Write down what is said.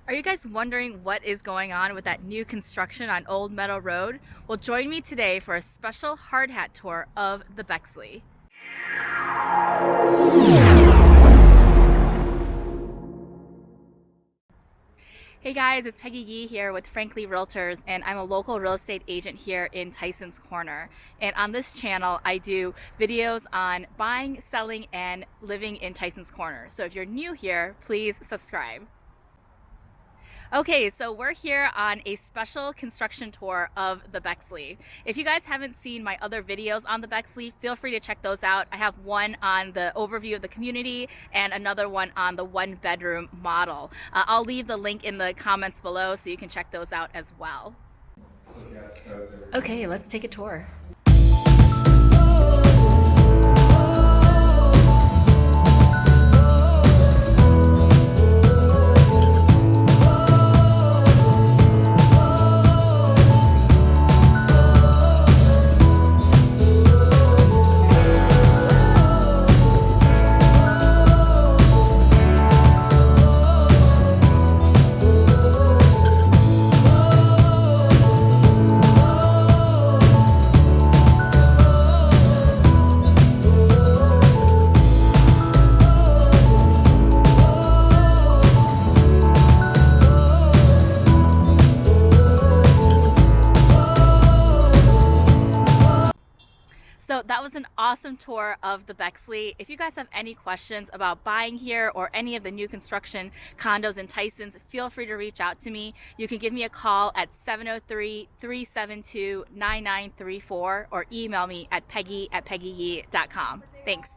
Are you guys wondering what is going on with that new construction on Old Meadow Road? Well, join me today for a special hard hat tour of the Bexley. Hey guys, it's Peggy Yee here with Frankly Realtors, and I'm a local real estate agent here in Tysons Corner. And on this channel, I do videos on buying, selling, and living in Tysons Corner. So if you're new here, please subscribe. Okay, so we're here on a special construction tour of the Bexley. If you guys haven't seen my other videos on the Bexley, feel free to check those out. I have one on the overview of the community and another one on the one-bedroom model. I'll leave the link in the comments below so you can check those out as well. Okay, let's take a tour. So that was an awesome tour of the Bexley. If you guys have any questions about buying here or any of the new construction condos in Tysons, feel free to reach out to me. You can give me a call at 703-372-9934 or email me at peggy@peggyyee.com. Thanks.